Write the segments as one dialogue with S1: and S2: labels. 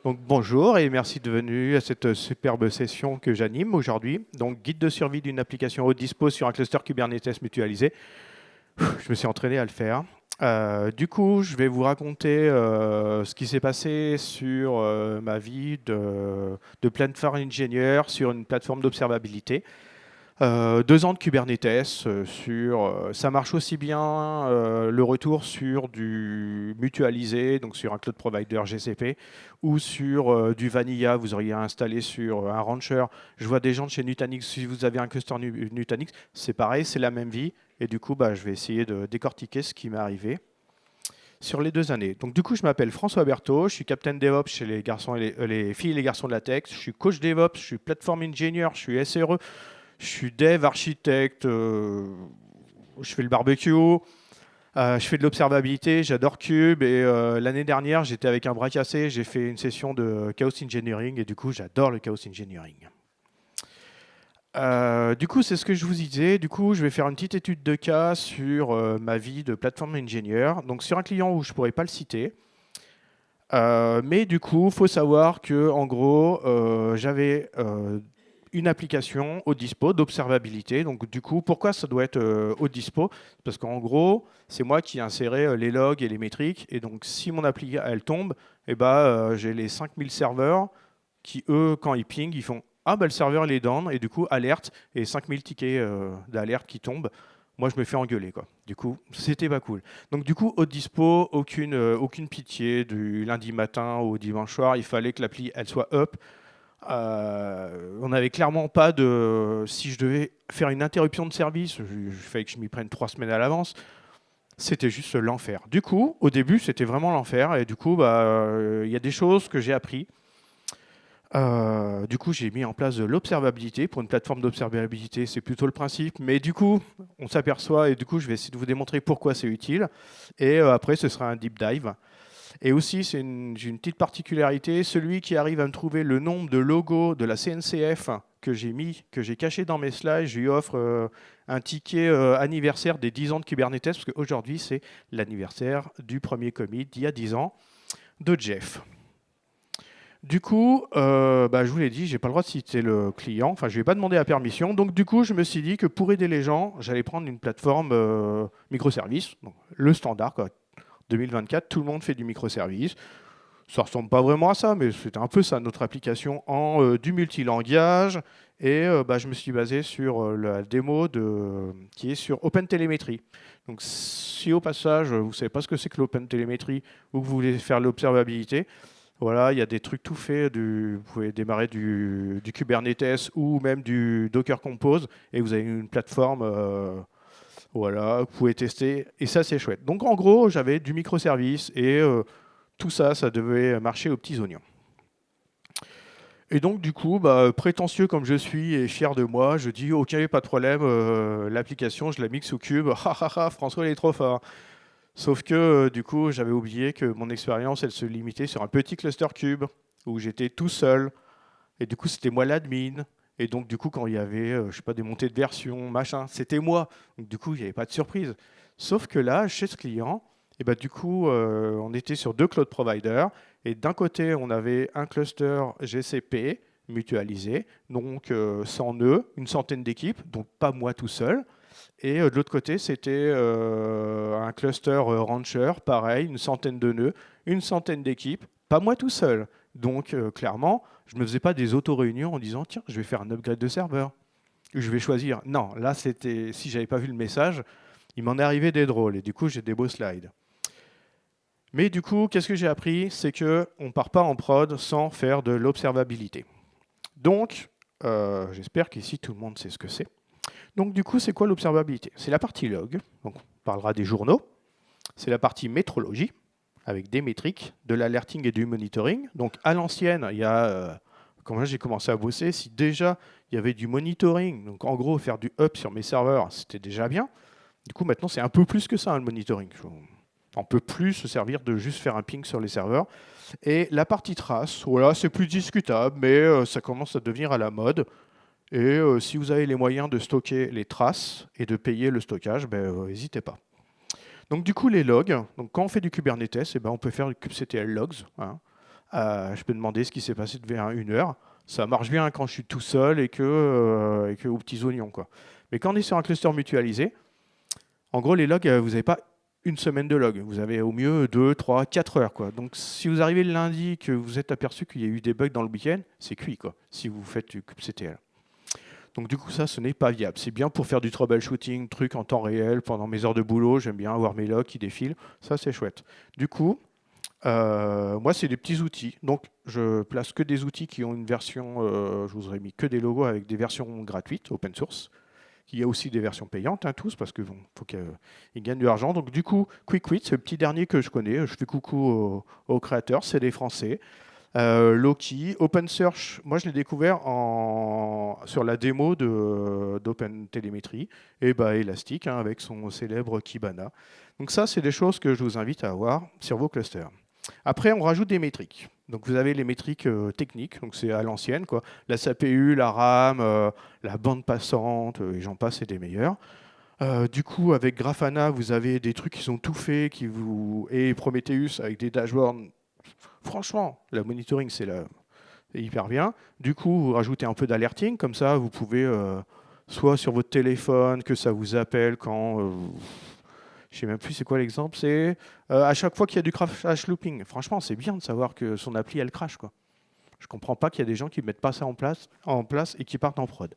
S1: Donc bonjour et merci de venir à cette superbe session que j'anime aujourd'hui. Donc guide de survie d'une application haute dispo sur un cluster Kubernetes mutualisé. Je me suis entraîné à le faire. Du coup, je vais vous raconter ce qui s'est passé sur ma vie de plateforme ingénieur sur une plateforme d'observabilité. 2 ans de Kubernetes, ça marche aussi bien le retour sur du mutualisé, donc sur un cloud provider GCP, ou sur du Vanilla, vous auriez installé sur un Rancher. Je vois des gens de chez Nutanix, si vous avez un cluster Nutanix, c'est pareil, c'est la même vie. Et du coup, je vais essayer de décortiquer ce qui m'est arrivé sur les 2 années. Donc du coup, je m'appelle François Berthaud, je suis Captain DevOps chez les garçons et les filles et les garçons de la tech, je suis coach DevOps, je suis Platform Engineer, je suis SRE, je suis dev, architecte, je fais le barbecue, je fais de l'observabilité, j'adore Cube et l'année dernière j'étais avec un bras cassé, j'ai fait une session de Chaos Engineering et du coup j'adore le Chaos Engineering. Du coup c'est ce que je vous disais, du coup je vais faire une petite étude de cas sur ma vie de plateforme ingénieur, donc sur un client où je ne pourrais pas le citer. Mais du coup, il faut savoir que en gros, j'avais une application au dispo d'observabilité. Donc du coup, pourquoi ça doit être au dispo? Parce qu'en gros, c'est moi qui ai inséré les logs et les métriques. Et donc si mon appli elle tombe, j'ai les 5000 serveurs qui, eux, quand ils pingent, ils font ah le serveur il est down et du coup alerte et 5000 tickets d'alerte qui tombent. Moi, je me fais engueuler, quoi. Du coup, c'était pas cool. Donc, du coup, au dispo, aucune pitié du lundi matin au dimanche soir. Il fallait que l'appli, elle soit up. On n'avait clairement pas de... Si je devais faire une interruption de service, il fallait que je m'y prenne 3 semaines à l'avance. C'était juste l'enfer. Du coup, au début, c'était vraiment l'enfer. Et du coup, il y a des choses que j'ai appris. Du coup, j'ai mis en place de l'observabilité. Pour une plateforme d'observabilité, c'est plutôt le principe. Mais du coup, on s'aperçoit, et du coup, je vais essayer de vous démontrer pourquoi c'est utile. Et après, ce sera un deep dive. Et aussi, j'ai une petite particularité. Celui qui arrive à me trouver le nombre de logos de la CNCF que j'ai caché dans mes slides, je lui offre un ticket anniversaire des 10 ans de Kubernetes, parce qu'aujourd'hui, c'est l'anniversaire du premier commit d'il y a 10 ans de Jeff. Du coup, je vous l'ai dit, j'ai pas le droit de citer le client, enfin je lui ai pas demandé la permission, donc du coup je me suis dit que pour aider les gens, j'allais prendre une plateforme microservice, donc, le standard, quoi. 2024, tout le monde fait du microservice. Ça ressemble pas vraiment à ça, mais c'était un peu ça notre application en du multilangage. Et je me suis basé sur la démo qui est sur OpenTelemetry. Donc si au passage vous savez pas ce que c'est que l'OpenTelemetry ou que vous voulez faire l'observabilité, voilà, il y a des trucs tout faits. Vous pouvez démarrer du Kubernetes ou même du Docker Compose et vous avez une plateforme voilà, vous pouvez tester et ça c'est chouette. Donc en gros, j'avais du microservice et tout ça, ça devait marcher aux petits oignons. Et donc du coup, prétentieux comme je suis et fier de moi, je dis ok, pas de problème, l'application, je la mixe sous Cube. François il est trop fort. Sauf que du coup, j'avais oublié que mon expérience, elle se limitait sur un petit cluster Cube où j'étais tout seul. Et du coup, c'était moi l'admin. Et donc, du coup, quand il y avait, je sais pas, des montées de version, machin, c'était moi. Donc, du coup, il n'y avait pas de surprise. Sauf que là, chez ce client, du coup, on était sur 2 cloud providers. Et d'un côté, on avait un cluster GCP mutualisé, donc sans nœuds, une centaine d'équipes, donc pas moi tout seul. Et de l'autre côté, c'était un cluster Rancher, pareil, une centaine de nœuds, une centaine d'équipes, pas moi tout seul. Donc clairement, je ne me faisais pas des auto-réunions en disant tiens, je vais faire un upgrade de serveur. Je vais choisir. Non, là, c'était si j'avais pas vu le message, il m'en est arrivé des drôles. Et du coup, j'ai des beaux slides. Mais du coup, qu'est-ce que j'ai appris? C'est qu'on ne part pas en prod sans faire de l'observabilité. Donc, j'espère qu'ici, tout le monde sait ce que c'est. Donc du coup, c'est quoi l'observabilité? C'est la partie log, donc on parlera des journaux. C'est la partie métrologie, avec des métriques, de l'alerting et du monitoring. Donc à l'ancienne, il y a, quand j'ai commencé à bosser, si déjà il y avait du monitoring, donc en gros faire du up sur mes serveurs, c'était déjà bien. Du coup, maintenant, c'est un peu plus que ça, le monitoring. On ne peut plus se servir de juste faire un ping sur les serveurs. Et la partie trace, voilà, c'est plus discutable, mais ça commence à devenir à la mode. Et si vous avez les moyens de stocker les traces et de payer le stockage, n'hésitez pas. Donc du coup, les logs, donc quand on fait du Kubernetes, on peut faire du kubectl logs, hein, Je peux demander ce qui s'est passé depuis 1 heure. Ça marche bien quand je suis tout seul et que aux petits oignons, quoi. Mais quand on est sur un cluster mutualisé, en gros, les logs, vous n'avez pas une semaine de log. Vous avez au mieux 2, 3, 4 heures, quoi. Donc, si vous arrivez le lundi, que vous êtes aperçu qu'il y a eu des bugs dans le week-end, c'est cuit, quoi, si vous faites du kubectl. Donc, du coup, ça, ce n'est pas viable. C'est bien pour faire du troubleshooting, truc en temps réel, pendant mes heures de boulot. J'aime bien avoir mes logs qui défilent. Ça, c'est chouette. Du coup, moi, c'est des petits outils. Donc, je place que des outils qui ont une version, je vous aurais mis que des logos avec des versions gratuites, open source. Il y a aussi des versions payantes, hein, tous, parce qu'il faut qu'ils gagnent de l'argent. Donc, du coup, QuickWit, c'est le petit dernier que je connais. Je fais coucou aux créateurs, c'est des Français. Loki, OpenSearch, moi je l'ai découvert sur la démo d'OpenTelemetry, et bah, Elastic, hein, avec son célèbre Kibana. Donc ça, c'est des choses que je vous invite à avoir sur vos clusters. Après, on rajoute des métriques. Donc vous avez les métriques techniques, donc c'est à l'ancienne, quoi. La CPU, la RAM, la bande passante, et j'en passe, c'est des meilleurs. Du coup, avec Grafana, vous avez des trucs qui sont tout faits, et Prometheus avec des dashboards. Franchement, la monitoring, c'est hyper bien. Du coup, vous rajoutez un peu d'alerting, comme ça, vous pouvez, soit sur votre téléphone, que ça vous appelle quand... je ne sais même plus c'est quoi l'exemple, c'est à chaque fois qu'il y a du crash looping. Franchement, c'est bien de savoir que son appli, elle crache, quoi. Je ne comprends pas qu'il y a des gens qui ne mettent pas ça en place et qui partent en prod.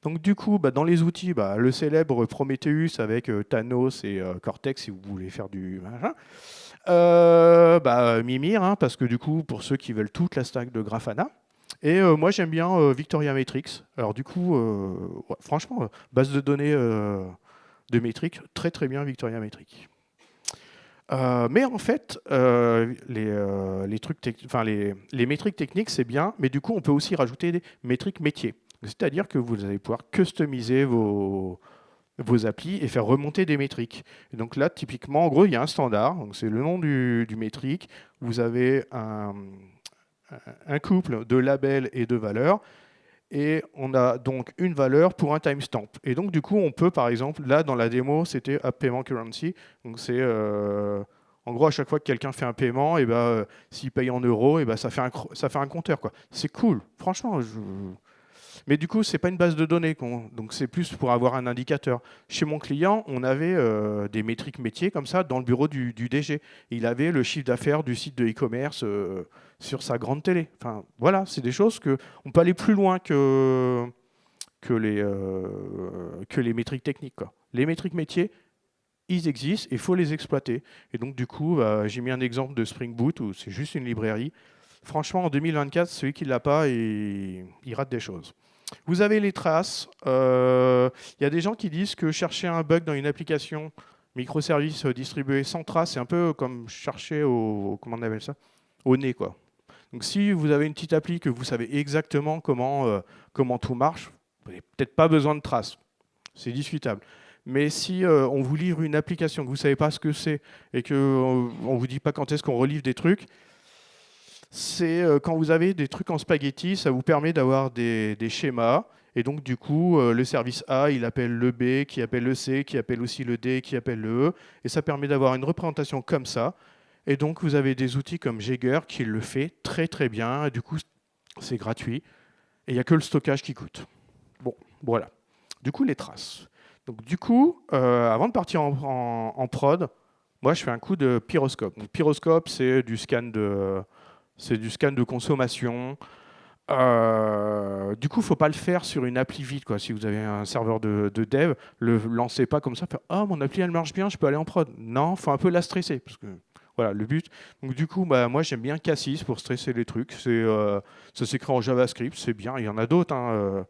S1: Donc du coup, bah, dans les outils, bah, le célèbre Prometheus avec Thanos et Cortex, si vous voulez faire du machin. Mimir, hein, parce que du coup, pour ceux qui veulent toute la stack de Grafana. Et moi, j'aime bien Victoria Metrics. Alors du coup, ouais, franchement, base de données de métriques, très très bien Victoria Metrics. Mais en fait, les métriques techniques, c'est bien, mais du coup, on peut aussi rajouter des métriques métiers. C'est-à-dire que vous allez pouvoir customiser vos applis et faire remonter des métriques. Et donc là, typiquement, en gros, il y a un standard, donc c'est le nom du métrique. Vous avez un couple de labels et de valeurs. Et on a donc une valeur pour un timestamp. Et donc, du coup, on peut, par exemple, là, dans la démo, c'était App Payment Currency. Donc, c'est en gros, à chaque fois que quelqu'un fait un paiement, et s'il paye en euros, et ça fait un compteur, quoi. C'est cool. Franchement, mais du coup, ce n'est pas une base de données. Donc, c'est plus pour avoir un indicateur. Chez mon client, on avait des métriques métiers comme ça dans le bureau du DG. Il avait le chiffre d'affaires du site de e-commerce sur sa grande télé. Enfin, voilà, c'est des choses on peut aller plus loin que les métriques techniques, quoi. Les métriques métiers, ils existent et il faut les exploiter. Et donc, du coup, j'ai mis un exemple de Spring Boot où c'est juste une librairie. Franchement, en 2024, celui qui ne l'a pas, il rate des choses. Vous avez les traces. Il y a des gens qui disent que chercher un bug dans une application microservice distribué sans trace, c'est un peu comme chercher comment on appelle ça, au nez, quoi. Donc si vous avez une petite appli que vous savez exactement comment tout marche, vous n'avez peut-être pas besoin de traces. C'est discutable. Mais si on vous livre une application que vous ne savez pas ce que c'est et qu'on ne vous dit pas quand est-ce qu'on relivre des trucs, c'est quand vous avez des trucs en spaghetti, ça vous permet d'avoir des schémas. Et donc, du coup, le service A, il appelle le B, qui appelle le C, qui appelle aussi le D, qui appelle le E. Et ça permet d'avoir une représentation comme ça. Et donc, vous avez des outils comme Jaeger qui le fait très, très bien. Et du coup, c'est gratuit. Et il n'y a que le stockage qui coûte. Bon, voilà. Du coup, les traces. Donc, du coup, avant de partir en prod, moi, je fais un coup de pyroscope. Donc, pyroscope, c'est du scan de consommation. Du coup, il ne faut pas le faire sur une appli vide, quoi. Si vous avez un serveur de dev, le lancez pas comme ça. Ah, mon appli, elle marche bien, je peux aller en prod. Non, il faut un peu la stresser. Parce que, voilà, le but. Donc, du coup, moi, j'aime bien Cassis pour stresser les trucs. Ça s'écrit en JavaScript, c'est bien. Il y en a d'autres, hein.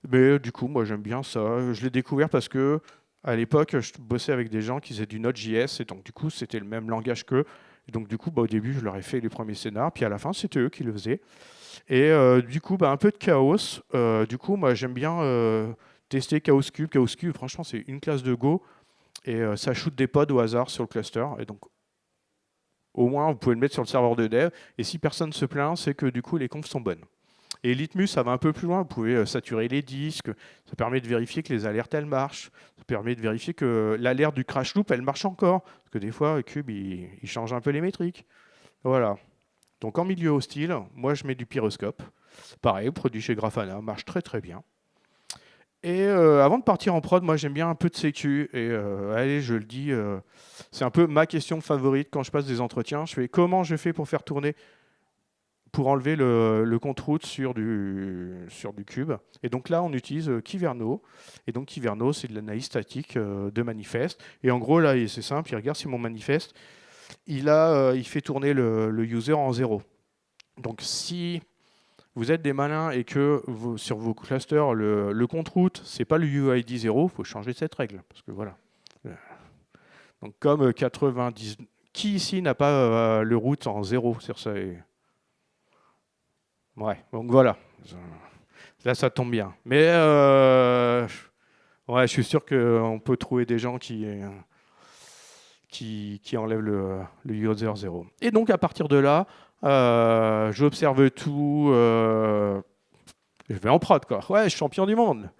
S1: Mais du coup, moi, j'aime bien ça. Je l'ai découvert parce que à l'époque, je bossais avec des gens qui faisaient du Node.js. Et donc, du coup, c'était le même langage qu'eux. Et donc, du coup, au début, je leur ai fait les premiers scénars. Puis à la fin, c'était eux qui le faisaient. Et du coup, un peu de chaos. Du coup, moi, j'aime bien tester Chaos Cube. Chaos Cube, franchement, c'est une classe de Go. Et ça shoot des pods au hasard sur le cluster. Et donc, au moins, vous pouvez le mettre sur le serveur de dev. Et si personne ne se plaint, c'est que du coup, les confs sont bonnes. Et Litmus, ça va un peu plus loin. Vous pouvez saturer les disques. Ça permet de vérifier que les alertes, elles marchent. Ça permet de vérifier que l'alerte du crash loop, elle marche encore. Parce que des fois, Cube, il change un peu les métriques. Voilà. Donc en milieu hostile, moi je mets du pyroscope. Pareil, produit chez Grafana, marche très très bien. Et avant de partir en prod, moi j'aime bien un peu de sécu. Et allez, je le dis, c'est un peu ma question favorite quand je passe des entretiens. Je fais comment je fais pour faire tourner, pour enlever le compte-route sur du cube. Et donc là, on utilise Kyverno. Et donc Kyverno, c'est de l'analyse statique de manifeste. Et en gros, là, c'est simple, il regarde si mon manifeste, il fait tourner le user en 0. Donc si vous êtes des malins et que sur vos clusters, le compte-route, c'est pas le UID 0, il faut changer cette règle. Parce que voilà. Donc comme 90... Qui ici n'a pas le route en 0 sur ça? Ouais, donc voilà. Là, ça tombe bien. Mais ouais, je suis sûr qu'on peut trouver des gens qui enlèvent le user 0. Et donc, à partir de là, j'observe tout. Je vais en prod, quoi. Ouais, je suis champion du monde.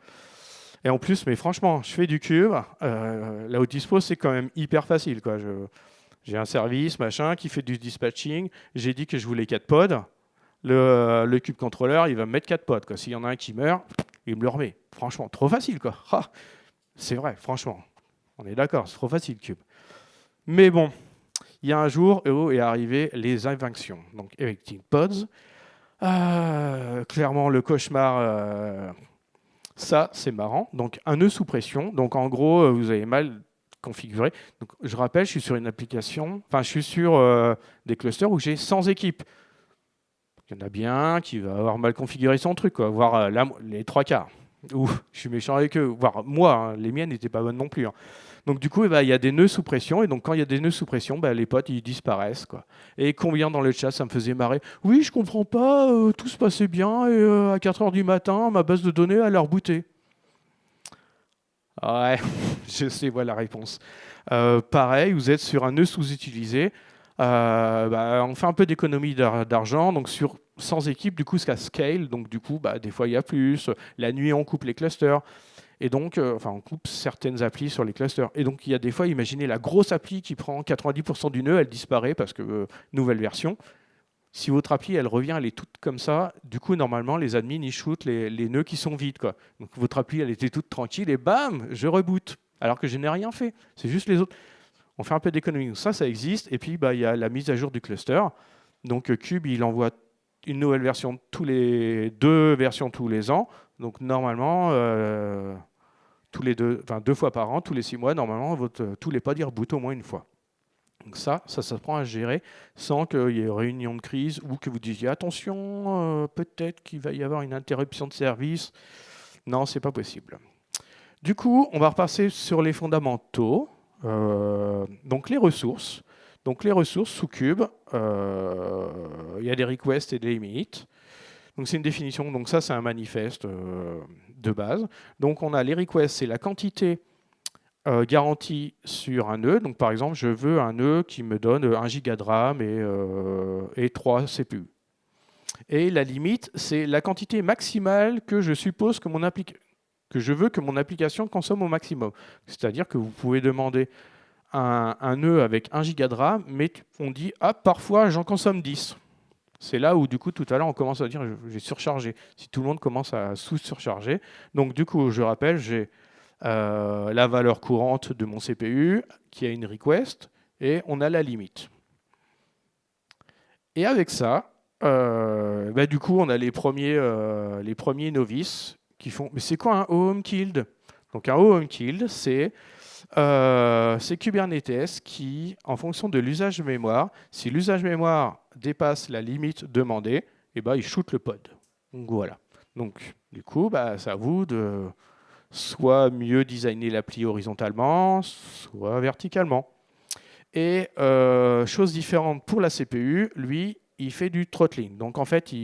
S1: Et en plus, mais franchement, je fais du cube. La haute dispo, c'est quand même hyper facile, quoi. J'ai un service, machin, qui fait du dispatching. J'ai dit que je voulais 4 pods. Le cube contrôleur, il va me mettre 4 pods. S'il y en a un qui meurt, il me le remet. Franchement, trop facile, quoi. Ah, c'est vrai, franchement. On est d'accord, c'est trop facile, cube. Mais bon, il y a un jour où est arrivé les inventions. Donc, Erecting Pods. Clairement, le cauchemar, ça, c'est marrant. Donc, un nœud sous pression. Donc, en gros, vous avez mal configuré. Donc, je rappelle, je suis sur une application, enfin, je suis sur des clusters où j'ai 100 équipes. Il y en a bien qui va avoir mal configuré son truc, quoi, voire les 3 quarts. Ouh, je suis méchant avec eux. Voire moi, hein, les miennes n'étaient pas bonnes non plus. Hein. Donc du coup, il y a des nœuds sous pression. Et donc quand il y a des nœuds sous pression, les potes, ils disparaissent. Quoi. Et combien dans le chat, ça me faisait marrer. Oui, je comprends pas, tout se passait bien. Et à 4 heures du matin, ma base de données a l'air rebooter. Ouais, je sais, voilà la réponse. Pareil, vous êtes sur un nœud sous-utilisé. On fait un peu d'économie d'argent, donc sur 100 équipes, du coup, ça scale, donc du coup, des fois, il y a plus. La nuit, on coupe les clusters, et donc, on coupe certaines applis sur les clusters. Et donc, il y a des fois, imaginez la grosse appli qui prend 90% du nœud, elle disparaît parce que nouvelle version. Si votre appli, elle revient, elle est toute comme ça, du coup, normalement, les admins, ils shootent les nœuds qui sont vides, quoi. Donc, votre appli, elle était toute tranquille, et bam, je reboot, alors que je n'ai rien fait. C'est juste les autres. On fait un peu d'économie. Ça existe. Et puis, il y a la mise à jour du cluster. Donc, Cube, il envoie une nouvelle version deux versions tous les ans. Donc, normalement, deux fois par an, tous les 6 mois, normalement, tous les pods, ils rebootent au moins une fois. Donc ça prend à gérer sans qu'il y ait réunion de crise ou que vous disiez attention, peut-être qu'il va y avoir une interruption de service. Non, c'est pas possible. Du coup, on va repasser sur les fondamentaux. Donc les ressources. Donc les ressources sous Cube, il y a des requests et des limites. Donc c'est une définition. Donc ça, c'est un manifeste de base. Donc on a les requests, c'est la quantité garantie sur un nœud. Donc par exemple, je veux un nœud qui me donne 1 giga de RAM et 3 CPU. Et la limite, c'est la quantité maximale que je suppose que je veux que mon application consomme au maximum. C'est-à-dire que vous pouvez demander un nœud avec 1 giga de RAM, mais on dit « Ah, parfois, j'en consomme 10 ». C'est là où, du coup, tout à l'heure, on commence à dire « J'ai surchargé ». Si tout le monde commence à sous-surcharger. Donc, du coup, je rappelle, j'ai la valeur courante de mon CPU qui a une request, et on a la limite. Et avec ça, du coup, on a les premiers novices qui font « Mais c'est quoi un home killed ?» Donc un home killed, c'est Kubernetes qui, en fonction de l'usage de mémoire, si l'usage mémoire dépasse la limite demandée, il shoot le pod. Donc voilà. Donc du coup, c'est à vous de soit mieux designer l'appli horizontalement, soit verticalement. Et chose différente pour la CPU, lui, il fait du throttling. Donc en fait,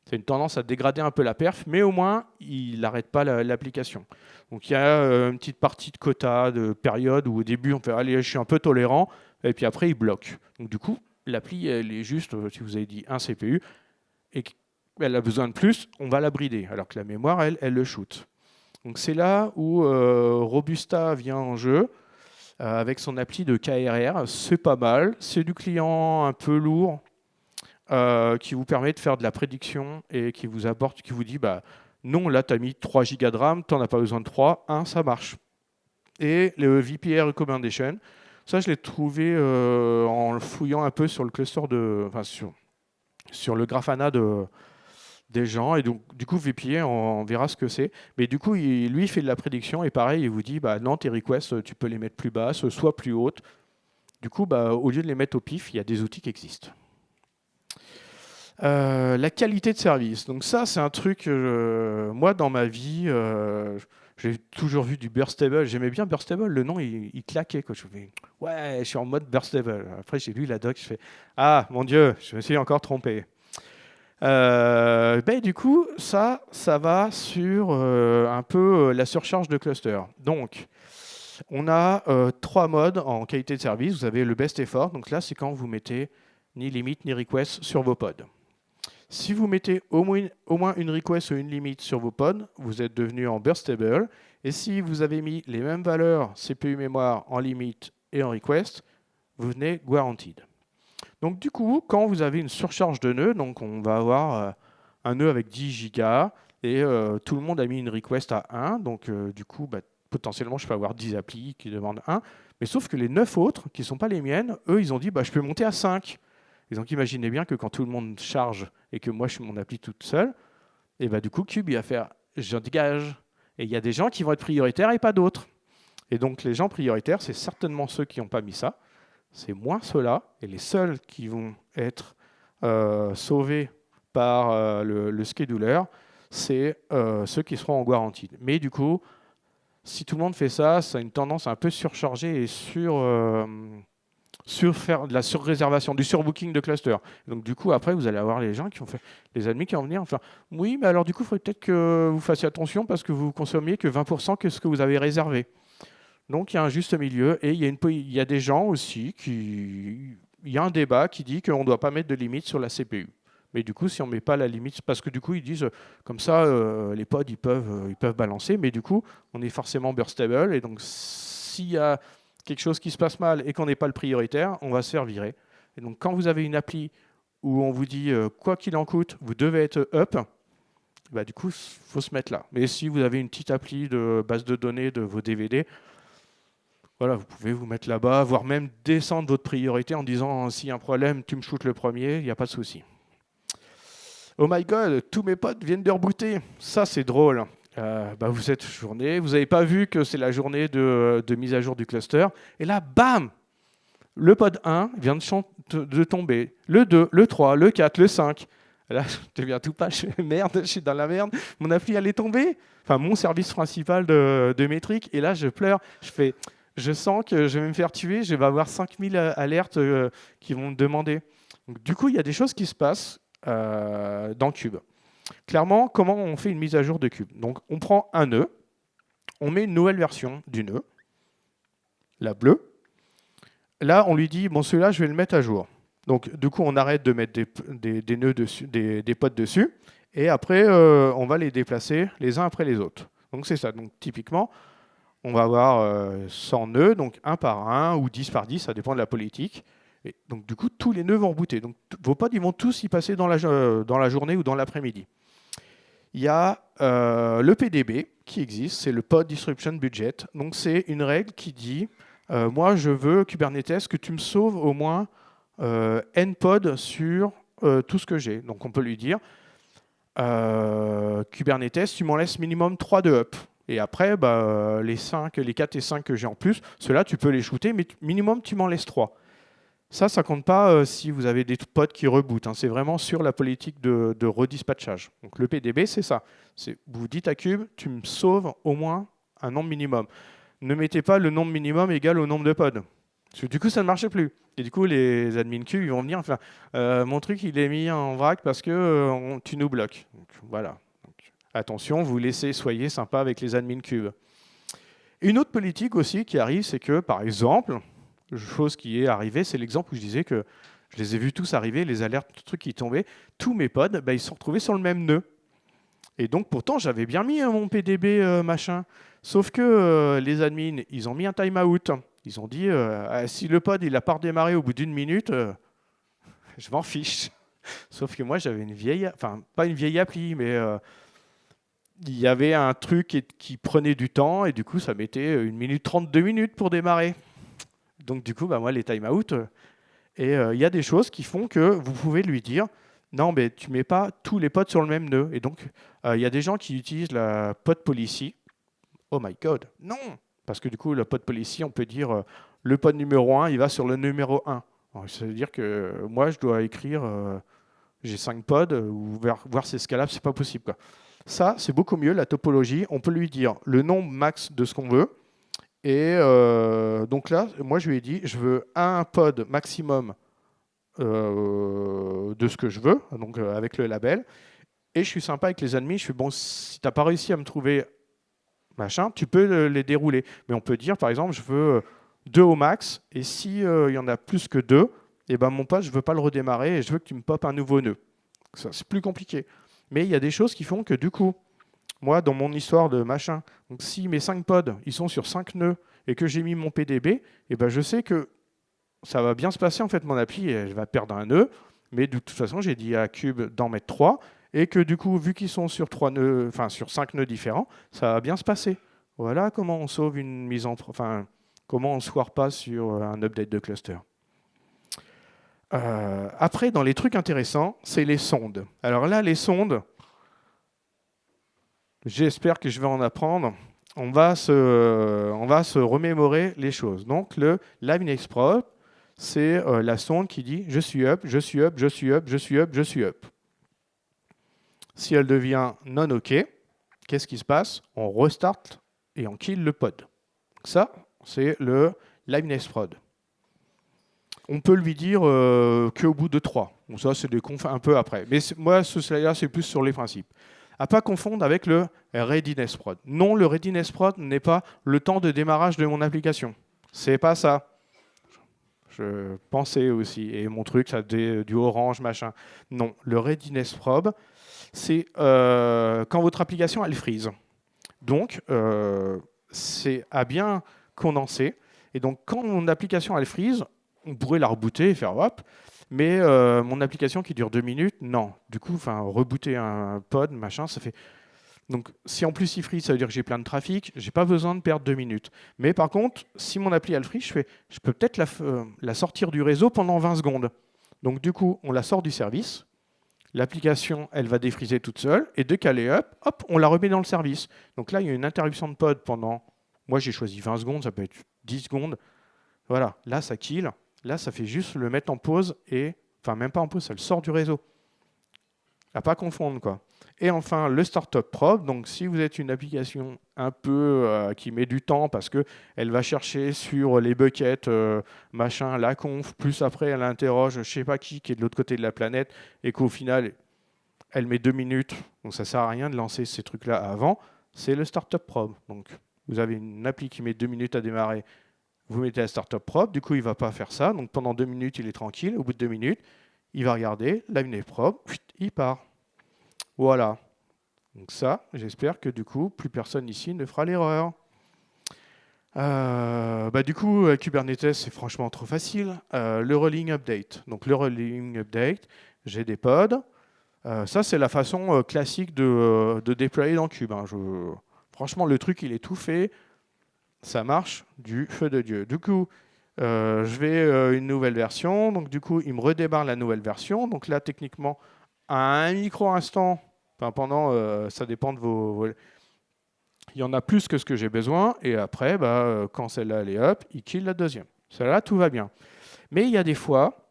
S1: c'est une tendance à dégrader un peu la perf, mais au moins, il n'arrête pas l'application. Donc il y a une petite partie de quota, de période où au début, on fait « Allez, je suis un peu tolérant », et puis après, il bloque. Donc du coup, l'appli, elle est juste, si vous avez dit un CPU, et qu'elle a besoin de plus, on va la brider, alors que la mémoire, elle le shoot. Donc c'est là où Robusta vient en jeu, avec son appli de KRR. C'est pas mal, c'est du client un peu lourd, qui vous permet de faire de la prédiction et qui vous dit bah, non, là, tu as mis 3 Go de RAM, tu n'en as pas besoin de 3, 1, ça marche. Et le VPA Recommendation, ça, je l'ai trouvé en fouillant un peu sur le cluster sur le Grafana des gens. Et donc, du coup, VPA, on verra ce que c'est. Mais du coup, lui, il fait de la prédiction. Et pareil, il vous dit, bah, non, tes requests, tu peux les mettre plus basses, soit plus hautes. Du coup, bah, au lieu de les mettre au pif, il y a des outils qui existent. La qualité de service. Donc ça, c'est un truc, moi, dans ma vie, j'ai toujours vu du Burstable. J'aimais bien Burstable. Le nom, il claquait, quoi. Je fais, ouais, je suis en mode Burstable. Après, j'ai lu la doc. Je fais, ah, mon Dieu, je me suis encore trompé. Du coup, ça va sur un peu la surcharge de cluster. Donc, on a 3 modes en qualité de service. Vous avez le best effort. Donc là, c'est quand vous mettez ni limite ni request sur vos pods. Si vous mettez au moins une request ou une limite sur vos pods, vous êtes devenu en burstable. Et si vous avez mis les mêmes valeurs CPU mémoire en limite et en request, vous venez guaranteed. Donc du coup, quand vous avez une surcharge de nœuds, donc on va avoir un nœud avec 10 Go et tout le monde a mis une request à 1, donc du coup, potentiellement, je peux avoir 10 applis qui demandent 1, mais sauf que les 9 autres, qui ne sont pas les miennes, eux, ils ont dit, je peux monter à 5. Et donc imaginez bien que quand tout le monde charge et que moi je suis mon appli toute seule, et du coup Cube il va faire je dégage. Et il y a des gens qui vont être prioritaires et pas d'autres. Et donc les gens prioritaires, c'est certainement ceux qui n'ont pas mis ça, c'est moins ceux-là, et les seuls qui vont être sauvés par le scheduler, c'est ceux qui seront en garantie. Mais du coup, si tout le monde fait ça, ça a une tendance à un peu surcharger et faire de la surréservation, du surbooking de cluster. Donc du coup, après, vous allez avoir les gens qui ont fait, les admins qui vont venir, enfin, oui, mais alors du coup, il faudrait peut-être que vous fassiez attention parce que vous consommiez que 20% que ce que vous avez réservé. Donc il y a un juste milieu et il y a des gens aussi il y a un débat qui dit qu'on ne doit pas mettre de limite sur la CPU. Mais du coup, si on ne met pas la limite, parce que du coup, ils disent comme ça, les pods, ils peuvent balancer, mais du coup, on est forcément burstable. Et donc, s'il y a quelque chose qui se passe mal et qu'on n'est pas le prioritaire, on va se faire virer. Et donc, quand vous avez une appli où on vous dit, quoi qu'il en coûte, vous devez être up, du coup, il faut se mettre là. Mais si vous avez une petite appli de base de données de vos DVD, voilà, vous pouvez vous mettre là-bas, voire même descendre votre priorité en disant, s'il y a un problème, tu me shootes le premier, il n'y a pas de souci. Oh my god, tous mes potes viennent de rebooter. Ça, c'est drôle. Vous êtes journée, vous n'avez pas vu que c'est la journée de mise à jour du cluster. Et là, bam, le pod 1 vient de tomber. Le 2, le 3, le 4, le 5. Là, je deviens tout pas, merde, je suis dans la merde. Mon appli, elle est tombée. Enfin, mon service principal de métrique. Et là, je pleure. Je sens que je vais me faire tuer. Je vais avoir 5000 alertes qui vont me demander. Donc, du coup, il y a des choses qui se passent dans Cube. Clairement, comment on fait une mise à jour de Cube? Donc, on prend un nœud, on met une nouvelle version du nœud, la bleue. Là, on lui dit, bon, celui-là, je vais le mettre à jour. Donc, du coup, on arrête de mettre des nœuds dessus, des pods dessus, et après, on va les déplacer les uns après les autres. Donc, c'est ça. Donc, typiquement, on va avoir 100 nœuds, donc 1 par 1 ou 10 par 10, ça dépend de la politique. Et donc, du coup, tous les nœuds vont rebooter. Donc, vos pods, ils vont tous y passer dans la journée ou dans l'après-midi. Il y a le PDB qui existe, c'est le Pod Disruption Budget. Donc, c'est une règle qui dit, moi, je veux, Kubernetes, que tu me sauves au moins n pods sur tout ce que j'ai. Donc, on peut lui dire, Kubernetes, tu m'en laisses minimum 3 de up. Et après, les 4 et 5 que j'ai en plus, ceux-là, tu peux les shooter, mais minimum, tu m'en laisses 3. Ça ne compte pas si vous avez des pods qui rebootent. Hein. C'est vraiment sur la politique de redispatchage. Donc le PDB, c'est ça. Vous dites à Cube, tu me sauves au moins un nombre minimum. Ne mettez pas le nombre minimum égal au nombre de pods. Parce que du coup, ça ne marchait plus. Et du coup, les admins Cube, ils vont venir, enfin, mon truc, il est mis en vrac parce que tu nous bloques. Donc, voilà. Donc, attention, vous laissez, soyez sympa avec les admins Cube. Une autre politique aussi qui arrive, c'est que, par exemple, chose qui est arrivée, c'est l'exemple où je disais que je les ai vus tous arriver, les alertes, tout truc qui tombaient. Tous mes pods, ils se sont retrouvés sur le même nœud. Et donc, pourtant, j'avais bien mis mon PDB machin. Sauf que les admins, ils ont mis un timeout. Ils ont dit, si le pod il n'a pas redémarré au bout d'une minute, je m'en fiche. Sauf que moi, j'avais une vieille, enfin, pas une vieille appli, mais il y avait un truc qui prenait du temps et du coup, ça mettait 1 minute 30, 2 minutes pour démarrer. Donc, du coup, bah, moi, les time-out, et il y a des choses qui font que vous pouvez lui dire non, mais tu mets pas tous les pods sur le même nœud. Et donc, il y a des gens qui utilisent la pod policy. Oh my god, non! Parce que du coup, la pod policy, on peut dire le pod numéro 1, il va sur le numéro 1. Alors, ça veut dire que moi, je dois écrire j'ai 5 pods, ou voir c'est scalable, c'est pas possible, quoi. Ça, c'est beaucoup mieux, la topologie. On peut lui dire le nombre max de ce qu'on veut. Et donc là, moi, je lui ai dit, je veux un pod maximum de ce que je veux, donc avec le label. Et je suis sympa avec les admins. Je suis bon, si tu n'as pas réussi à me trouver machin, tu peux les dérouler. Mais on peut dire, par exemple, je veux 2 au max. Et si il y en a plus que 2, et ben mon pod, je ne veux pas le redémarrer et je veux que tu me popes un nouveau nœud. Ça, c'est plus compliqué. Mais il y a des choses qui font que du coup, moi, dans mon histoire de machin, donc si mes 5 pods, ils sont sur 5 nœuds et que j'ai mis mon PDB, et ben je sais que ça va bien se passer, en fait, mon appli, elle va perdre un nœud, mais de toute façon, j'ai dit à Cube d'en mettre 3, et que du coup, vu qu'ils sont sur 3 nœuds, enfin sur 5 nœuds différents, ça va bien se passer. Voilà comment on sauve une mise en... Enfin, comment on ne se foire pas sur un update de cluster. Après, dans les trucs intéressants, c'est les sondes. Alors là, les sondes, j'espère que je vais en apprendre. On va se remémorer les choses. Donc, le Live Prod, c'est la sonde qui dit « je suis up, je suis up, je suis up, je suis up, je suis up ». Si elle devient non OK, qu'est-ce qui se passe? On restart et on kill le pod. Ça, c'est le Live Prod. On peut lui dire qu'au bout de 3. Donc ça, c'est des confs un peu après. Mais moi, ce slide-là, c'est plus sur les principes. À ne pas confondre avec le Readiness Prod. Non, le Readiness Prod n'est pas le temps de démarrage de mon application. C'est pas ça. Je pensais aussi, et mon truc, ça du orange, machin. Non, le Readiness Prod, c'est quand votre application, elle freeze. Donc, c'est à bien condenser. Et donc, quand mon application, elle freeze, on pourrait la rebooter et faire hop. Mais mon application qui dure 2 minutes, non. Du coup, rebooter un pod, machin, ça fait... Donc, si en plus il freeze, ça veut dire que j'ai plein de trafic, j'ai pas besoin de perdre 2 minutes. Mais par contre, si mon appli elle freeze, je peux peut-être la sortir du réseau pendant 20 secondes. Donc, du coup, on la sort du service. L'application, elle va défriser toute seule. Et dès qu'elle est up, hop, on la remet dans le service. Donc là, il y a une interruption de pod pendant... Moi, j'ai choisi 20 secondes, ça peut être 10 secondes. Voilà, là, ça kill. Là, ça fait juste le mettre en pause et... Enfin, même pas en pause, ça le sort du réseau. À pas confondre, quoi. Et enfin, le Startup Prod. Donc, si vous êtes une application un peu qui met du temps parce qu'elle va chercher sur les buckets, machin, la conf, plus après, elle interroge je ne sais pas qui est de l'autre côté de la planète et qu'au final, elle met 2 minutes. Donc, ça ne sert à rien de lancer ces trucs-là avant. C'est le Startup Prod. Donc, vous avez une appli qui met 2 minutes à démarrer. Vous mettez la Startup Prod. Du coup, il ne va pas faire ça. Donc, pendant 2 minutes, il est tranquille. Au bout de 2 minutes, il va regarder, Live Prod, il part. Voilà. Donc ça, j'espère que du coup, plus personne ici ne fera l'erreur. Du coup, Kubernetes, c'est franchement trop facile. Le rolling update. Donc le rolling update, j'ai des pods. Ça, c'est la façon classique de déployer dans Kube. Hein. Franchement, le truc, il est tout fait. Ça marche du feu de Dieu. Du coup, je vais une nouvelle version. Donc du coup, il me redémarre la nouvelle version. Donc là, techniquement, à un micro-instant, pendant, ça dépend de vos... Il y en a plus que ce que j'ai besoin, et après, quand celle-là, elle est up, il kill la deuxième. Celle-là, tout va bien. Mais il y a des fois,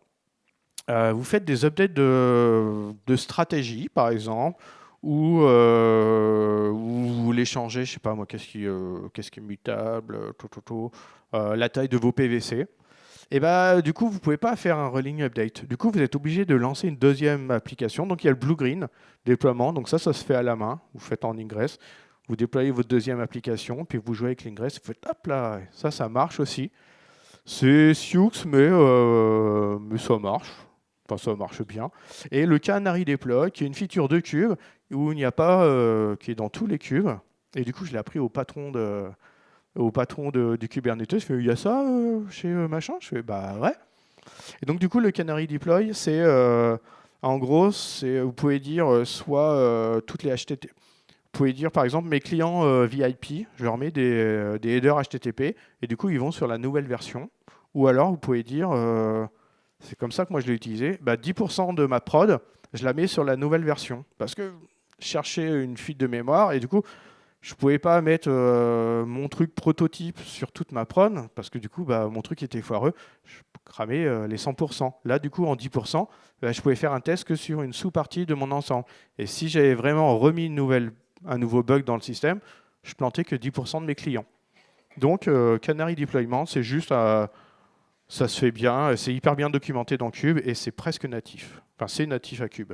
S1: vous faites des updates de stratégie, par exemple, ou vous voulez changer, je ne sais pas moi, qu'est-ce qui est mutable, la taille de vos PVC. Et du coup, vous ne pouvez pas faire un rolling update. Du coup, vous êtes obligé de lancer une deuxième application. Donc, il y a le blue-green déploiement. Donc, ça se fait à la main. Vous faites en Ingress. Vous déployez votre deuxième application, puis vous jouez avec l'Ingress. Vous faites hop là. Ça marche aussi. C'est Sioux, mais ça marche. Enfin, ça marche bien. Et le Canary Deploy, qui est une feature de Cube, où il n'y a pas, qui est dans tous les cubes. Et du coup, je l'ai appris au patron du Kubernetes. Je fais, il y a ça chez machin? Je fais, bah ouais. Et donc, du coup, le Canary Deploy, c'est En gros, vous pouvez dire soit toutes les HTTP. Vous pouvez dire par exemple mes clients VIP, je leur mets des headers HTTP et du coup ils vont sur la nouvelle version. Ou alors vous pouvez dire, c'est comme ça que moi je l'ai utilisé, 10% de ma prod, je la mets sur la nouvelle version. Parce que je cherchais une fuite de mémoire et du coup je ne pouvais pas mettre mon truc prototype sur toute ma prod parce que du coup mon truc était foireux, je cramais les 100%. Là du coup en 10%, je pouvais faire un test que sur une sous-partie de mon ensemble. Et si j'avais vraiment remis un nouveau bug dans le système, je plantais que 10% de mes clients. Donc, Canary Deployment, c'est juste, ça se fait bien, c'est hyper bien documenté dans Cube et c'est presque natif. Enfin, c'est natif à Cube.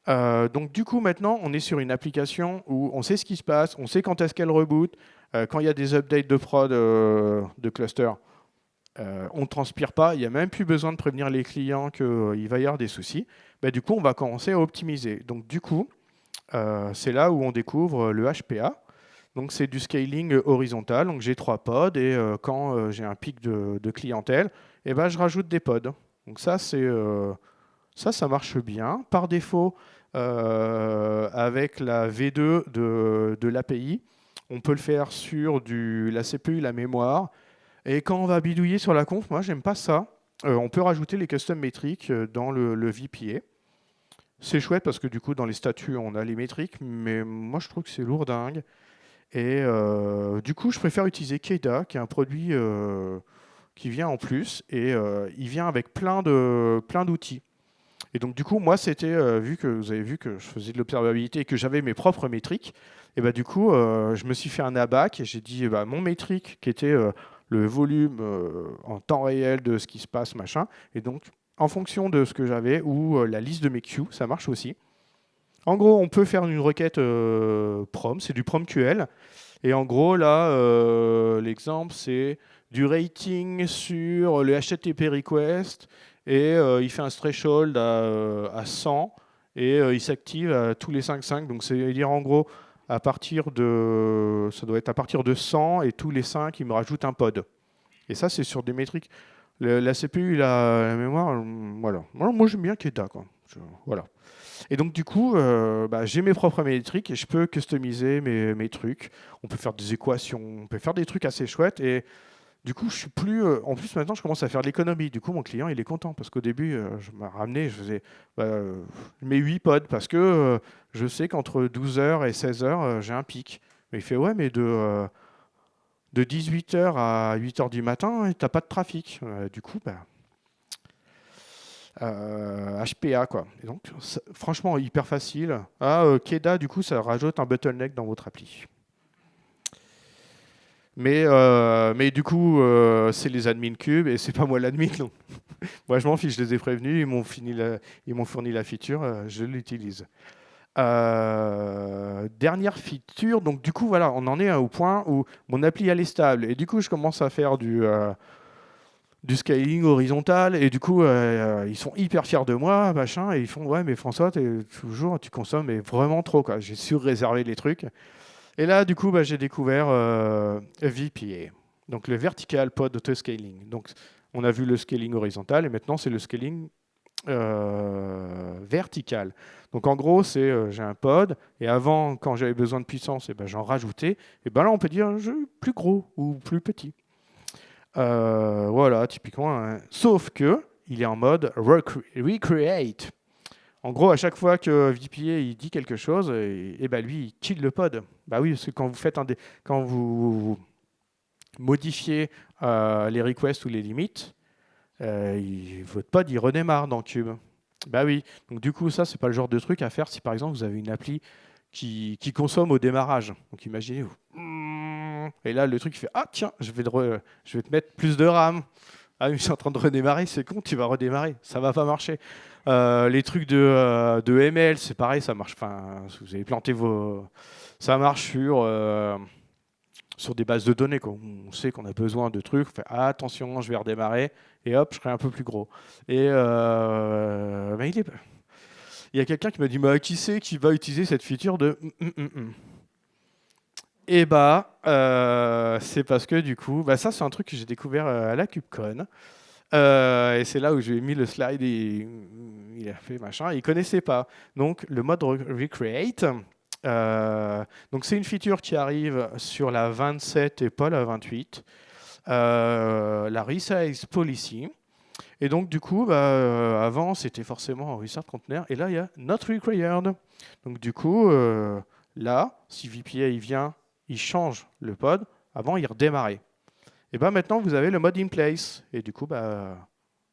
S1: Donc, du coup, maintenant, on est sur une application où on sait ce qui se passe, on sait quand est-ce qu'elle reboot, quand il y a des updates de prod de cluster. On ne transpire pas, il n'y a même plus besoin de prévenir les clients qu'il va y avoir des soucis. Du coup, on va commencer à optimiser. Donc, du coup, c'est là où on découvre le HPA. Donc, c'est du scaling horizontal. Donc, j'ai 3 pods et quand j'ai un pic de clientèle, je rajoute des pods. Donc, ça marche bien. Par défaut, avec la V2 de l'API, on peut le faire sur la CPU, la mémoire. Et quand on va bidouiller sur la conf, moi, j'aime pas ça. On peut rajouter les custom métriques dans le VPA. C'est chouette parce que du coup, dans les statuts, on a les métriques, mais moi, je trouve que c'est lourdingue. Et du coup, je préfère utiliser Keda, qui est un produit qui vient en plus, et il vient avec plein d'outils. Et donc, du coup, moi, c'était, vu que vous avez vu que je faisais de l'observabilité et que j'avais mes propres métriques, et du coup, je me suis fait un ABAC et j'ai dit, mon métrique, qui était le volume en temps réel de ce qui se passe, machin, et donc, en fonction de ce que j'avais, ou la liste de mes queues, ça marche aussi. En gros, on peut faire une requête prom, c'est du promql. Et en gros, là, l'exemple, c'est du rating sur le HTTP request. Et il fait un threshold à 100. Et il s'active à tous les 5 Donc, c'est-à-dire, en gros, ça doit être à partir de 100. Et tous les 5, il me rajoute un pod. Et ça, c'est sur des métriques. La CPU, la mémoire, voilà. Moi, j'aime bien Keda, quoi. Voilà. Et donc, du coup, j'ai mes propres métriques et je peux customiser mes trucs. On peut faire des équations, on peut faire des trucs assez chouettes. Et du coup, je suis plus. En plus, maintenant, je commence à faire de l'économie. Du coup, mon client, il est content parce qu'au début, je me ramenais, je faisais mes 8 pods parce que je sais qu'entre 12h et 16h, j'ai un pic. Mais il fait, ouais, mais de 18h à 8h du matin, tu n'as pas de trafic. Du coup, HPA quoi. Et donc, franchement, hyper facile. Keda, du coup, ça rajoute un bottleneck dans votre appli. Mais du coup, c'est les admins Cube et c'est pas moi l'admin. Donc. Moi, je m'en fiche, je les ai prévenus, ils m'ont fourni la feature, je l'utilise. Dernière feature, donc du coup, voilà, on en est au point où mon appli elle est stable. Et du coup, je commence à faire du scaling horizontal et du coup ils sont hyper fiers de moi machin et ils font ouais mais François tu consommes mais vraiment trop quoi, j'ai surréservé les trucs et là du coup j'ai découvert VPA, donc le vertical pod auto scaling. Donc on a vu le scaling horizontal et maintenant c'est le scaling vertical. Donc en gros c'est j'ai un pod et avant quand j'avais besoin de puissance j'en rajoutais et là on peut dire plus gros ou plus petit. Voilà, typiquement. Hein. Sauf que il est en mode recreate. En gros, à chaque fois que VPA il dit quelque chose, lui, il kill le pod. Bah oui, parce que quand vous faites quand vous modifiez les requests ou les limites, votre pod il redémarre dans Cube. Bah oui. Donc du coup, ça c'est pas le genre de truc à faire si par exemple vous avez une appli qui consomme au démarrage. Donc imaginez-vous. Et là, le truc, il fait ah tiens, je vais te mettre plus de RAM. Ah, mais je suis en train de redémarrer, c'est con, tu vas redémarrer, ça va pas marcher. Les trucs de ML, c'est pareil, ça marche. Enfin, vous avez planté ça marche sur des bases de données. Quoi. On sait qu'on a besoin de trucs. On fait ah, attention, je vais redémarrer et hop, je serai un peu plus gros. Et il y a quelqu'un qui m'a dit qui c'est qui va utiliser cette feature de Et c'est parce que du coup, ça c'est un truc que j'ai découvert à la KubeCon. Et c'est là où j'ai mis le slide et il a fait machin. Il connaissait pas. Donc le mode Recreate. Donc c'est une feature qui arrive sur la 27 et pas la 28. La Resize Policy. Et donc du coup, avant c'était forcément un restart container. Et là il y a Not Required. Donc du coup, là, si VPA il vient, il change le pod. Avant il redémarrait. Et maintenant vous avez le mode in place. Et du coup,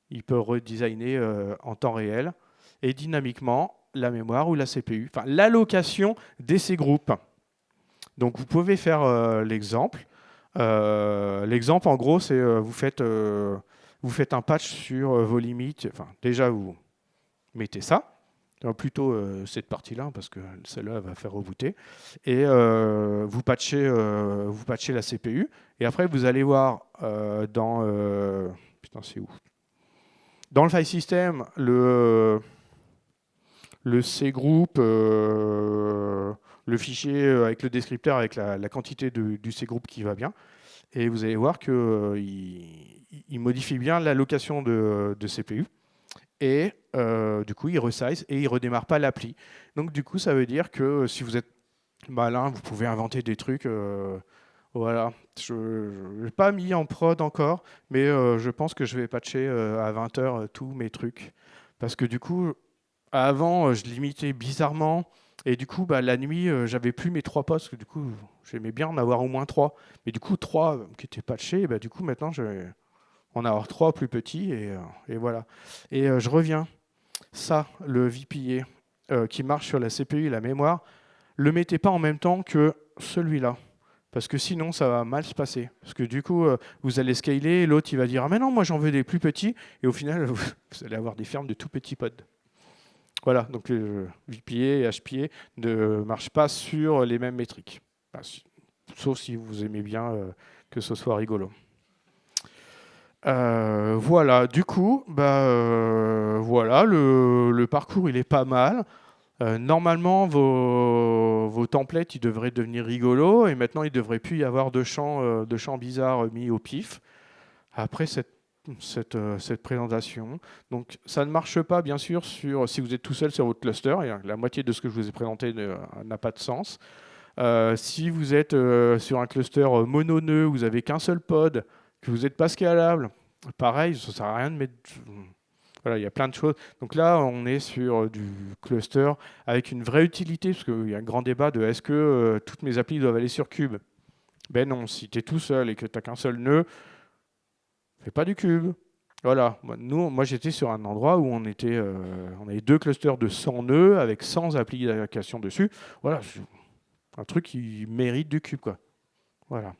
S1: il peut redesigner en temps réel et dynamiquement la mémoire ou la CPU, enfin l'allocation de ces groupes. Donc vous pouvez faire l'exemple. L'exemple en gros c'est vous faites un patch sur vos limites. Enfin déjà vous mettez ça. Plutôt cette partie-là, parce que celle-là va faire rebooter. Et vous patchez la CPU. Et après, vous allez voir dans... putain, c'est où? Dans le file system, le C-group, le fichier avec le descripteur, avec la quantité du C-group qui va bien. Et vous allez voir qu'il modifie bien l'allocation de CPU. Et du coup, il resize et il ne redémarre pas l'appli. Donc du coup, ça veut dire que si vous êtes malin, vous pouvez inventer des trucs. Voilà. Je n'ai pas mis en prod encore, mais je pense que je vais patcher à 20h tous mes trucs. Parce que du coup, avant, je limitais bizarrement. Et du coup, la nuit, j'avais plus mes 3 postes. Parce que du coup, j'aimais bien en avoir au moins 3. Mais du coup, 3 qui étaient patchés, du coup, maintenant, je vais en avoir 3 plus petits. Et voilà. Et je reviens. Ça, le VPA qui marche sur la CPU et la mémoire, le mettez pas en même temps que celui-là. Parce que sinon, ça va mal se passer. Parce que du coup, vous allez scaler, l'autre, il va dire « Ah mais non, moi j'en veux des plus petits ». Et au final, vous allez avoir des fermes de tout petits pods. Voilà, donc VPA et HPA ne marchent pas sur les mêmes métriques. Sauf si vous aimez bien que ce soit rigolo. Voilà, du coup, voilà, le parcours, il est pas mal. Normalement, vos templates, ils devraient devenir rigolos, et maintenant, il ne devrait plus y avoir de champs bizarres mis au pif après cette présentation. Donc, ça ne marche pas, bien sûr, si vous êtes tout seul sur votre cluster, et la moitié de ce que je vous ai présenté n'a pas de sens. Si vous êtes sur un cluster mononeux, vous n'avez qu'un seul pod, que vous n'êtes pas scalable, pareil, ça ne sert à rien de mettre... Voilà, il y a plein de choses. Donc là, on est sur du cluster avec une vraie utilité, parce qu'il y a un grand débat de est-ce que toutes mes applis doivent aller sur Cube? Ben non, si tu es tout seul et que tu n'as qu'un seul nœud, fais pas du Cube. Voilà, moi j'étais sur un endroit où on avait 2 clusters de 100 nœuds avec 100 applications dessus. Voilà, c'est un truc qui mérite du Cube, quoi. Voilà.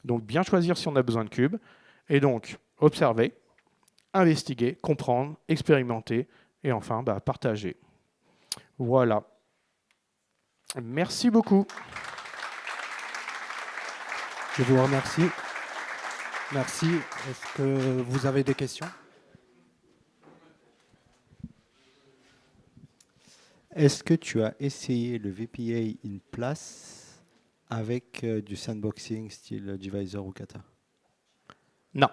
S1: Donc bien choisir si on a besoin de Cube. Et donc, observer, investiguer, comprendre, expérimenter et enfin partager. Voilà. Merci beaucoup.
S2: Je vous remercie. Merci. Est-ce que vous avez des questions? Est-ce que tu as essayé le VPA in place avec du sandboxing style Divisor ou Kata?
S1: Non,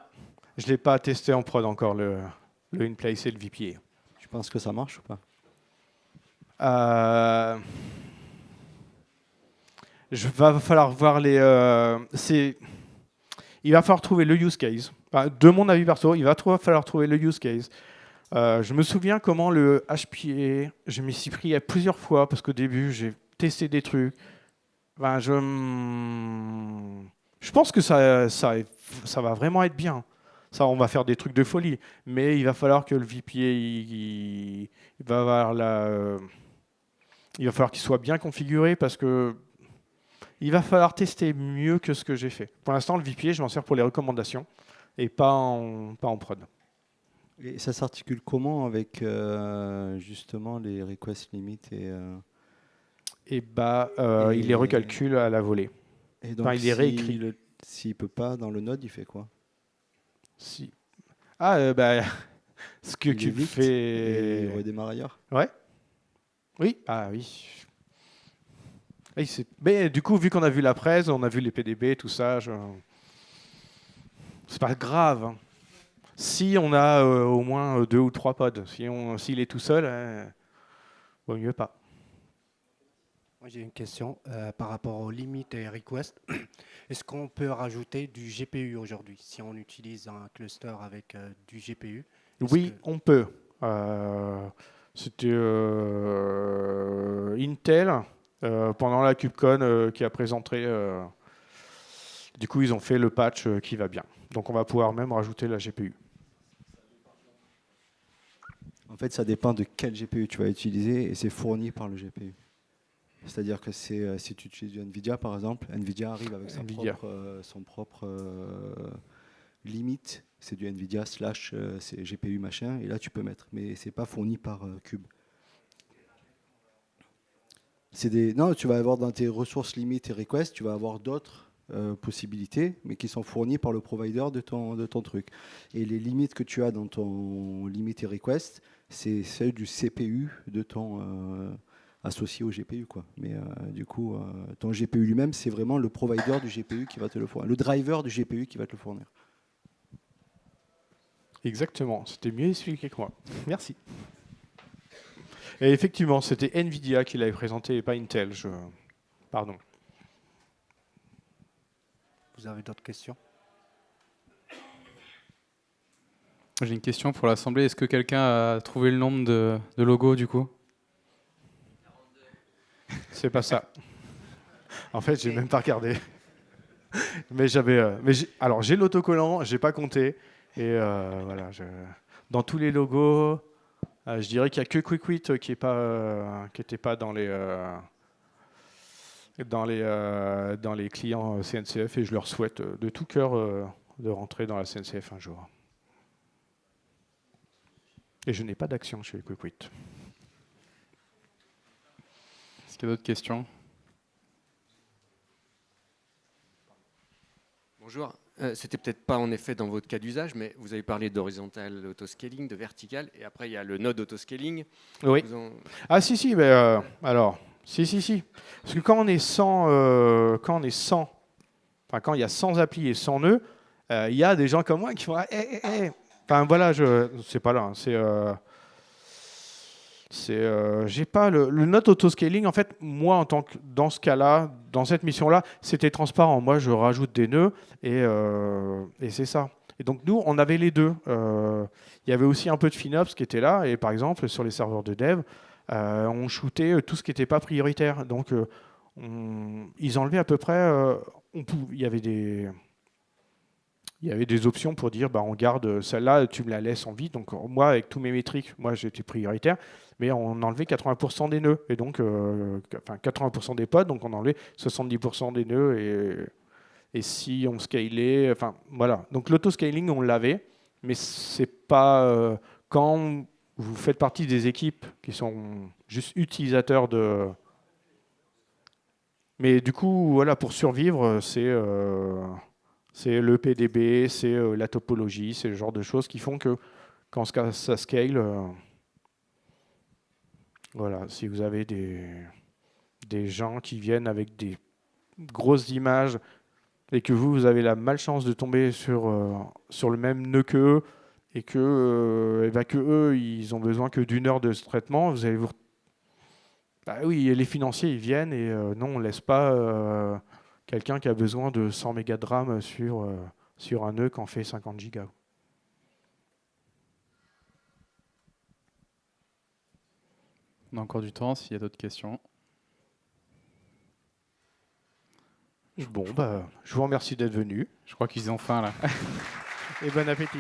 S1: je ne l'ai pas testé en prod encore, le in-place et le VPA.
S2: Tu penses que ça marche ou pas?
S1: Va falloir voir les... il va falloir trouver le use case. Enfin, de mon avis perso, il va falloir trouver le use case. Je me souviens comment le HPA, je m'y suis pris plusieurs fois parce qu'au début, j'ai testé des trucs. Enfin, je pense que ça va vraiment être bien. Ça, on va faire des trucs de folie. Mais il va falloir que le VPA, il va falloir qu'il soit bien configuré parce que il va falloir tester mieux que ce que j'ai fait. Pour l'instant, le VPA, je m'en sers pour les recommandations et pas en prod.
S2: Et ça s'articule comment avec justement les request limits
S1: il les recalcule à la volée.
S2: Et donc,
S1: il les réécrit.
S2: S'il ne peut pas dans le node, il fait quoi?
S1: Ce que tu fais...
S2: Il redémarre ailleurs?
S1: Ouais. Oui. Ah oui. Mais du coup, vu qu'on a vu la presse, on a vu les PDB, tout ça, c'est pas grave. Si on a au moins 2 ou 3 pods. S'il est tout seul, vaut mieux pas.
S3: Moi, j'ai une question par rapport aux limites et requests. Est-ce qu'on peut rajouter du GPU aujourd'hui si on utilise un cluster avec du GPU?
S1: Oui, on peut. C'était Intel pendant la KubeCon qui a présenté. Du coup, ils ont fait le patch qui va bien. Donc, on va pouvoir même rajouter la GPU.
S2: En fait, ça dépend de quel GPU tu vas utiliser et c'est fourni par le GPU. C'est-à-dire que si tu utilises du NVIDIA, par exemple, NVIDIA arrive avec son propre limite. C'est du NVIDIA / c'est GPU machin. Et là, tu peux mettre. Mais c'est pas fourni par Cube. Non, tu vas avoir dans tes ressources limites et requests, tu vas avoir d'autres possibilités, mais qui sont fournies par le provider de ton truc. Et les limites que tu as dans ton limit et request, c'est celle du CPU de ton associé au GPU, quoi. Mais du coup, ton GPU lui-même, c'est vraiment le provider du GPU qui va te le fournir, le driver du GPU qui va te le fournir.
S1: Exactement, c'était mieux expliqué que moi. Merci. Et effectivement, c'était NVIDIA qui l'avait présenté et pas Intel. Pardon.
S3: Vous avez d'autres questions?
S4: J'ai une question pour l'Assemblée. Est-ce que quelqu'un a trouvé le nombre de logos du coup?
S1: C'est pas ça. En fait, j'ai même pas regardé. Mais alors j'ai l'autocollant, j'ai pas compté. Et voilà, dans tous les logos, je dirais qu'il n'y a que QuickWit qui n'était pas dans les clients CNCF, et je leur souhaite de tout cœur de rentrer dans la CNCF un jour. Et je n'ai pas d'action chez QuickWit.
S4: Est-ce qu'il y a d'autres questions?
S5: Bonjour. C'était peut-être pas en effet dans votre cas d'usage, mais vous avez parlé d'horizontal autoscaling, de vertical, et après il y a le node autoscaling.
S1: Oui. Ah si, mais alors, si. Parce que quand il y a 100 applis et 100 nœuds, il y a des gens comme moi qui font Enfin voilà, c'est pas là. J'ai pas le node autoscaling. En fait, moi, dans ce cas-là, dans cette mission-là, c'était transparent. Moi, je rajoute des nœuds et c'est ça. Et donc, nous, on avait les deux. Il y avait aussi un peu de FinOps qui était là. Et par exemple, sur les serveurs de dev, on shootait tout ce qui n'était pas prioritaire. Donc, ils enlevaient à peu près... il y avait des options pour dire on garde celle-là, tu me la laisses en vie. Donc moi, avec tous mes métriques, moi j'étais prioritaire, mais on enlevait 80% des nœuds. Et donc, 80% des pods, donc on enlevait 70% des nœuds. Et si on scalait, enfin voilà. Donc l'autoscaling, on l'avait, mais c'est pas quand vous faites partie des équipes qui sont juste utilisateurs de... Mais du coup, voilà, pour survivre, c'est le PDB, c'est la topologie, c'est le genre de choses qui font que quand ça scale, voilà, si vous avez des gens qui viennent avec des grosses images et que vous avez la malchance de tomber sur le même nœud qu'eux et que eux, ils ont besoin que d'1 heure de ce traitement, vous allez vous... Bah oui, les financiers, ils viennent et non, on ne laisse pas... quelqu'un qui a besoin de 100 mégas de RAM sur un nœud qui en fait 50 gigas.
S4: On a encore du temps s'il y a d'autres questions.
S1: Bon, je vous remercie d'être venu.
S4: Je crois qu'ils ont faim là.
S1: Et bon appétit.